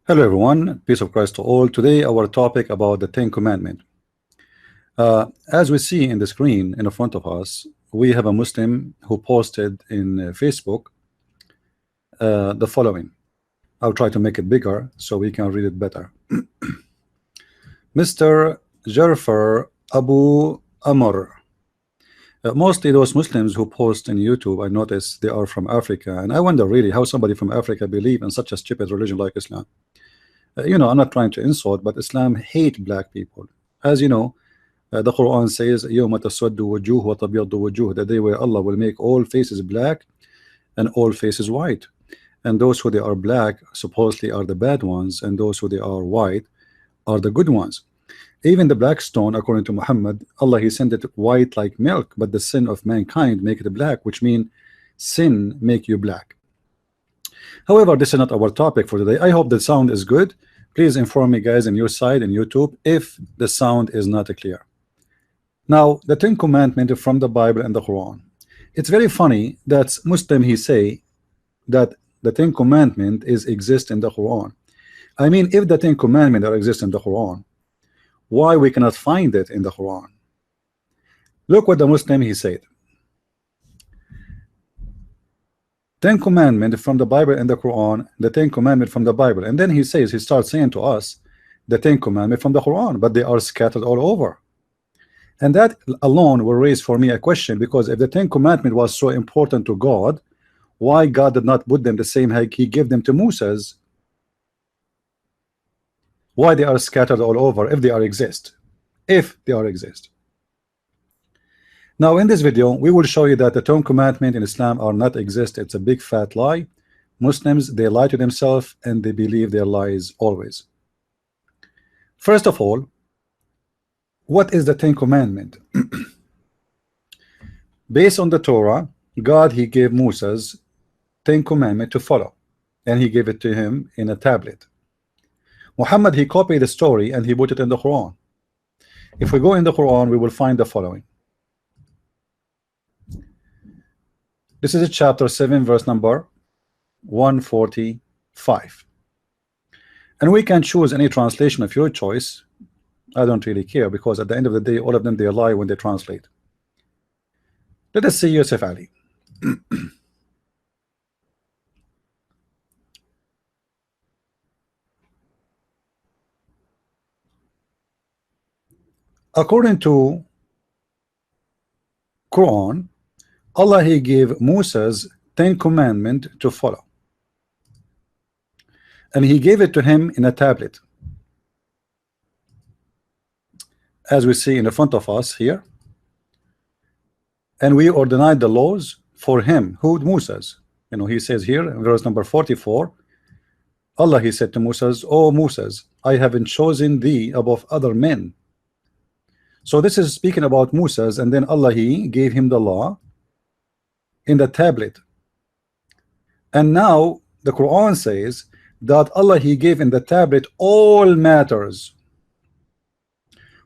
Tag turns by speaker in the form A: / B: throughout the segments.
A: Hello everyone, peace of Christ to all. Today our topic about the Ten Commandments. As we see in the screen in front of us, we have a Muslim who posted in Facebook the following. I'll try to make it bigger so we can read it better. Mr. Jafar Abu Amr. Mostly those Muslims who post in YouTube, I notice they are from Africa, and I wonder really how somebody from Africa believe in such a stupid religion like Islam. You know, I'm not trying to insult, but Islam hate black people. As you know, the Quran says يَوْمَ تَسْوَدُّ وُجُوهُ وَتَبْيَضُّ وُجُوهُ, the day where Allah will make all faces black and all faces white, and those who they are black supposedly are the bad ones, and those who they are white are the good ones. Even the black stone, according to Muhammad, Allah he sent it white like milk, but the sin of mankind make it black, which means sin make you black. However, this is not our topic for today. I hope the sound is good. Please inform me, guys, on your side in YouTube if the sound is not clear. Now, the Ten Commandments from the Bible and the Quran. It's very funny that Muslim he say that the Ten Commandments exist in the Quran. I mean, if the Ten Commandments are exist in the Quran, why we cannot find it in the Quran? Look what the Muslim he said. Ten Commandments from the Bible and the Quran, the Ten Commandments from the Bible, and then he says, he starts saying to us the Ten Commandments from the Quran, but they are scattered all over. And that alone will raise for me a question, because if the Ten Commandments was so important to God, why God did not put them the same like he gave them to Moses? Why they are scattered all over if they are exist? If they are exist. Now in this video we will show you that the Ten Commandments in Islam are not exist. It's a big fat lie. Muslims, they lie to themselves and they believe their lies always. First of all, what is the Ten Commandments? Based on the Torah, God he gave Moses Ten Commandments to follow, and he gave it to him in a tablet. Muhammad he copied the story and he put it in the Quran. If we go in the Quran, we will find the following. This is chapter 7, verse number 145, and we can choose any translation of your choice. I don't really care, because at the end of the day all of them they lie when they translate. Let us see Yusuf Ali. According to Quran, Allah he gave Moses 10 commandments to follow, and he gave it to him in a tablet, as we see in the front of us here, and we ordained the laws for him. Who? Moses. You know, he says here in verse number 44, Allah he said to Moses, "O Moses, I haven't chosen thee above other men." So this is speaking about Moses, and then Allah he gave him the law in the tablet. And now the Quran says that Allah he gave in the tablet all matters,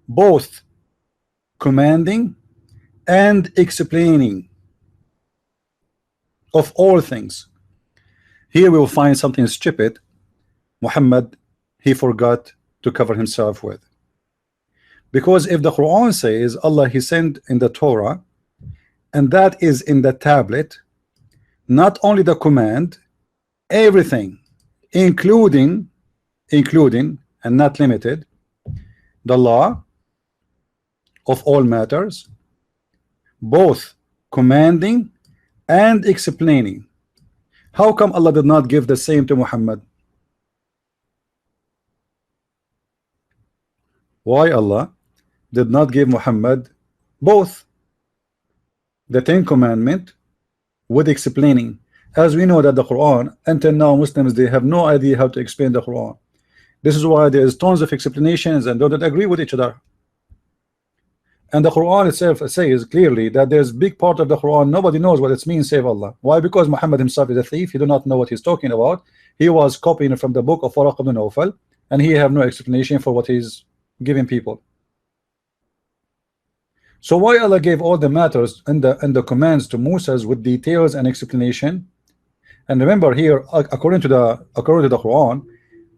A: both commanding and explaining of all things. Here we will find something stupid Muhammad he forgot to cover himself with. Because if the Quran says Allah he sent in the Torah, and that is in the tablet, not only the command, everything, including and not limited, the law of all matters, both commanding and explaining. How come Allah did not give the same to Muhammad? Why Allah did not give Muhammad both the Ten Commandments with explaining? As we know that the Quran, until now Muslims they have no idea how to explain the Quran. This is why there is tons of explanations and don't agree with each other. And the Quran itself says clearly that there's big part of the Quran nobody knows what it means save Allah. Why? Because Muhammad himself is a thief. He do not know what he's talking about. He was copying from the book of Waraq ibn Nawfal, and he have no explanation for what he's giving people. So why Allah gave all the matters and the commands to Moses with details and explanation? And remember here, according to the Quran,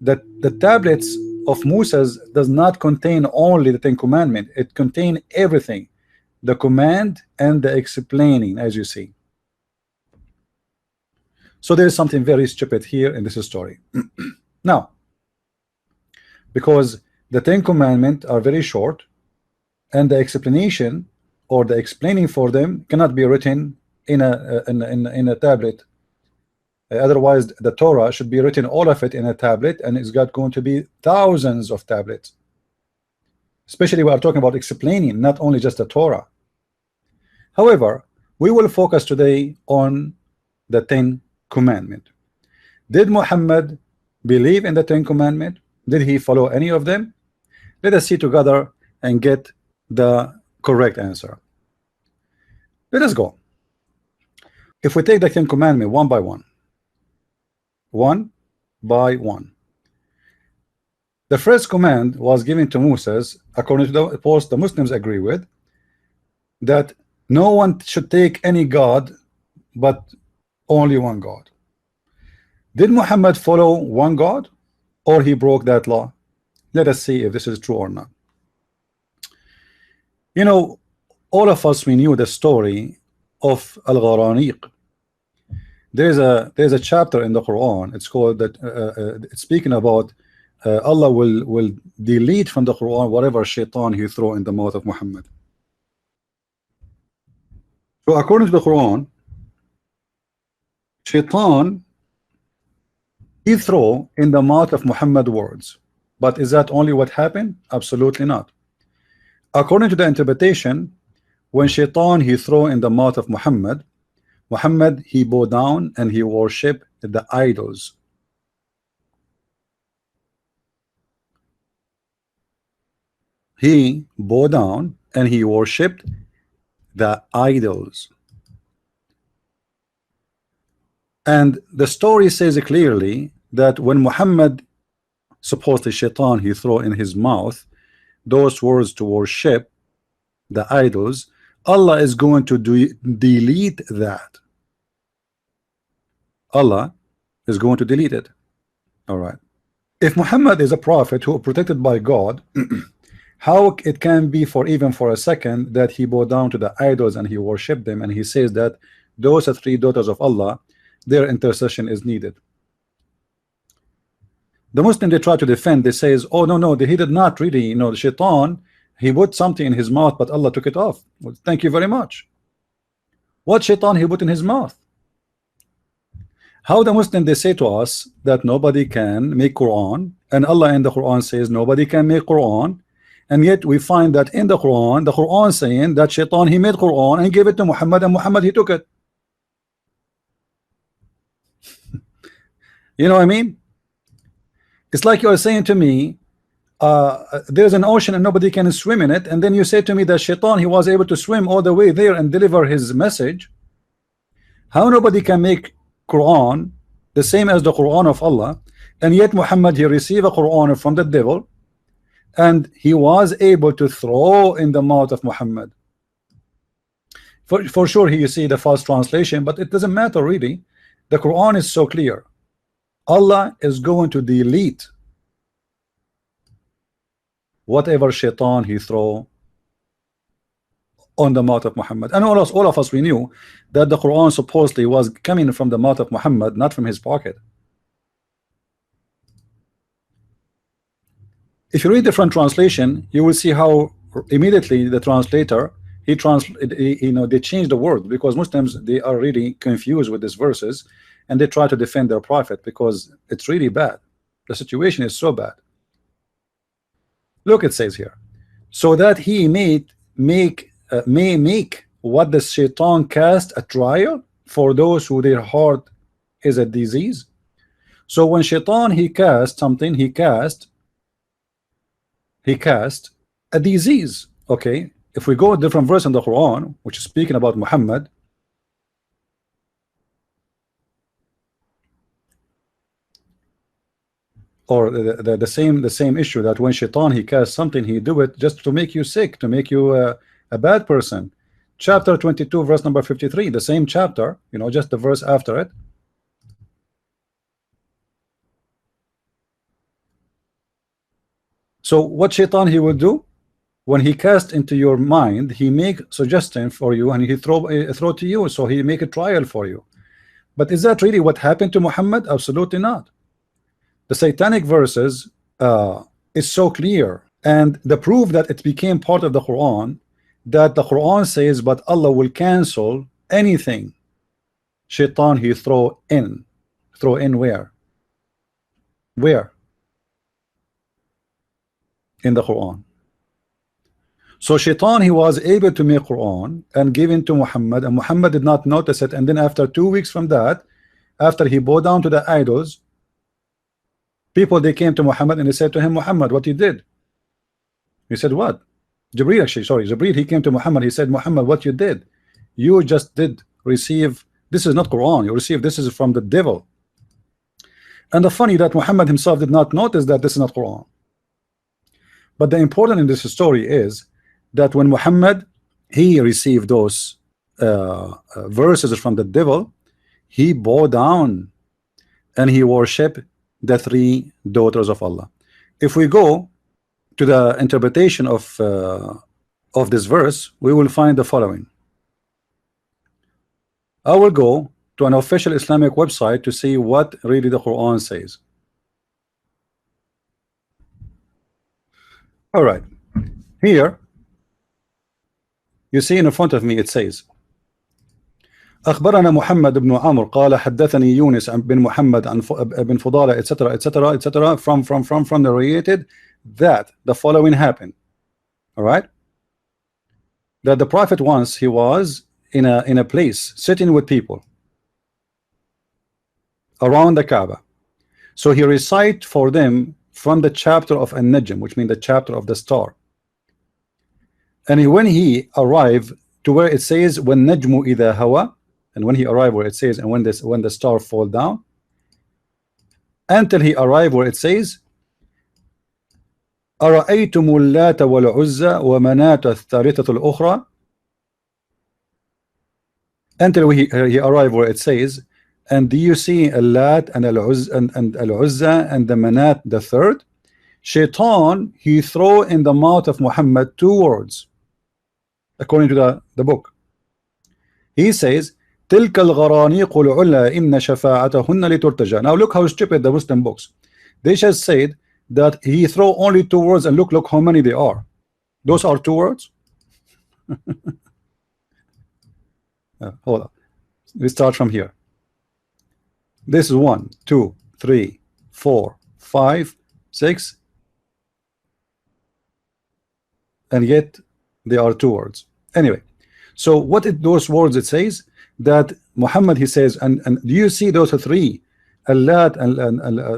A: that the tablets of Moses does not contain only the Ten Commandments, it contains everything, the command and the explaining, as you see. So there is something very stupid here in this story. Now, because the Ten Commandments are very short, and the explanation or the explaining for them cannot be written in a tablet. Otherwise, the Torah should be written all of it in a tablet, and it's got going to be thousands of tablets. Especially we are talking about explaining, not only just the Torah. However, we will focus today on the Ten Commandments. Did Muhammad believe in the Ten Commandments? Did he follow any of them? Let us see together and get the correct answer. Let us go. If we take the Ten Commandments one by one, the first command was given to Moses, according to the post the Muslims agree with, that no one should take any God but only one God. Did Muhammad follow one God, or he broke that law? Let us see if this is true or not. You know, all of us, we knew the story of Al-Gharaniq. There's a chapter in the Quran. It's called that. It's speaking about Allah will delete from the Quran whatever shaitan he throw in the mouth of Muhammad. So according to the Quran, shaitan he throw in the mouth of Muhammad words. But is that only what happened? Absolutely not. According to the interpretation, when shaitan he throw in the mouth of Muhammad, he bow down and he worship the idols. He bow down and he worshipped the idols. And the story says clearly that when Muhammad, supposedly shaitan, he throw in his mouth those words to worship the idols, Allah is going to delete that. Allah is going to delete it. All right. If Muhammad is a prophet who is protected by God, how it can be for even for a second that he bowed down to the idols and he worshiped them, and he says that those are three daughters of Allah, their intercession is needed. The Muslim, they try to defend, they says, oh no, he did not really, you know, the shaitan, he put something in his mouth but Allah took it off. Well, thank you very much. What shaitan he put in his mouth? How the Muslim, they say to us that nobody can make Quran, and Allah in the Quran says nobody can make Quran, and yet we find that in the Quran saying that shaitan he made Quran and gave it to Muhammad, and Muhammad he took it. You know what I mean? It's like you are saying to me, there's an ocean and nobody can swim in it, and then you say to me that shaitan he was able to swim all the way there and deliver his message. How nobody can make Quran the same as the Quran of Allah, and yet Muhammad he received a Quran from the devil and he was able to throw in the mouth of Muhammad. For sure you see the false translation, but it doesn't matter really. The Quran is so clear. Allah is going to delete whatever shaitan he throw on the mouth of Muhammad. And all of us, we knew that the Quran supposedly was coming from the mouth of Muhammad, not from his pocket. If you read different translation, you will see how immediately the translator they change the word, because Muslims, they are really confused with these verses and they try to defend their prophet because it's really bad. The situation is so bad. Look, it says here, so that he may make what the shaitan cast a trial for those who their heart is a disease. So when shaitan he cast something, he cast a disease. Okay, if we go a different verse in the Quran which is speaking about Muhammad, or the same issue, that when shaitan he cast something, he do it just to make you sick, to make you a bad person. Chapter 22 verse number 53, the same chapter, you know, just the verse after it. So what shaitan he will do when he cast into your mind, he make suggestion for you and he throw to you, so he make a trial for you. But is that really what happened to Muhammad? Absolutely not. The satanic verses is so clear, and the proof that it became part of the Quran, that the Quran says, but Allah will cancel anything shaitan he throw in where in the Quran. So shaitan he was able to make Quran and give it to Muhammad, and Muhammad did not notice it, and then after 2 weeks from that, after he bowed down to the idols, people they came to Muhammad and they said to him, Muhammad, what you did? He said, what? Jibreel, actually, sorry, Jibreel, he came to Muhammad, he said, Muhammad, what you did? You just did receive, this is not Quran, you received, this is from the devil. And the funny that Muhammad himself did not notice that this is not Quran. But the important in this story is that when Muhammad he received those verses from the devil, he bowed down and he worshiped the 3 daughters of Allah. If we go to the interpretation of this verse, we will find the following. I will go to an official Islamic website to see what really the Quran says. All right, here you see in front of me it says أخبرنا محمد بن عمرو قال حدثني يونس بن محمد عن بن فضالة etc from narrated that the following happened. All right, that the Prophet once he was in a place sitting with people around the Kaaba, so he recite for them from the chapter of An-Najm, which means the chapter of the star. And when he arrived to where it says when najmu idha hawa, and when he arrived where it says and when the star fall down, until he arrived where it says أرأيتم اللات والعزى ومناة الثالثة الأخرى, until he arrived where it says, and do you see Al-Lat and Al-Uzza and Al-Uzza and the Manat the third? Shaitan he throw in the mouth of Muhammad 2 words according to the book. He says تلك الغرانيق العلا إن شفاعتهن لترتجى. Now look how stupid the Muslim books. They just said that he throw only 2 words, and look how many they are. Those are 2 words. Hold on, we start from here. This is 1 2 3 4 5 6, and yet they are 2 words. Anyway, so what it those words it says that Muhammad he says, and do you see those 3 Al-Lat and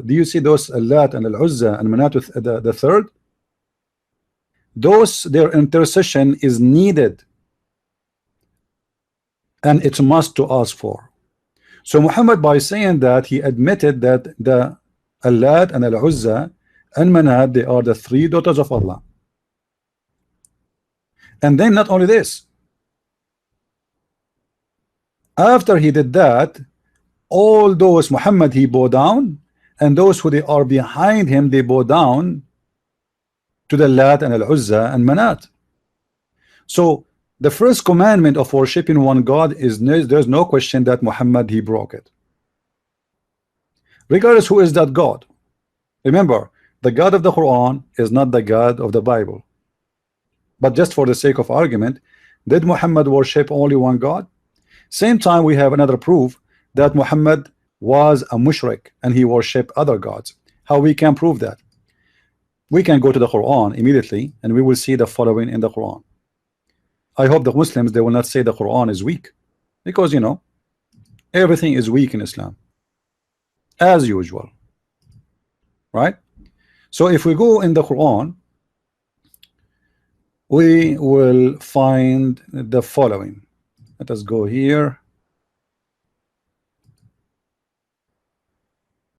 A: do you see those Al-Lat and Al-Uzza and Manat the third? Those their intercession is needed and it's must to ask for. So Muhammad, by saying that, he admitted that the Al-Lat and Al-Uzza and Manat, they are the 3 daughters of Allah. And then not only this, after he did that, all those Muhammad he bow down, and those who they are behind him they bow down to the Lat and Al-Uzza and Manat. So the first commandment of worshiping one God is there's no question that Muhammad he broke it, regardless who is that God. Remember, the God of the Quran is not the God of the Bible. But just for the sake of argument, did Muhammad worship only one God? Same time we have another proof that Muhammad was a mushrik and he worshiped other gods. How we can prove that? We can go to the Quran immediately and we will see the following in the Quran. I hope the Muslims they will not say the Quran is weak, because you know everything is weak in Islam as usual, right? So if we go in the Quran, we will find the following. Let us go here.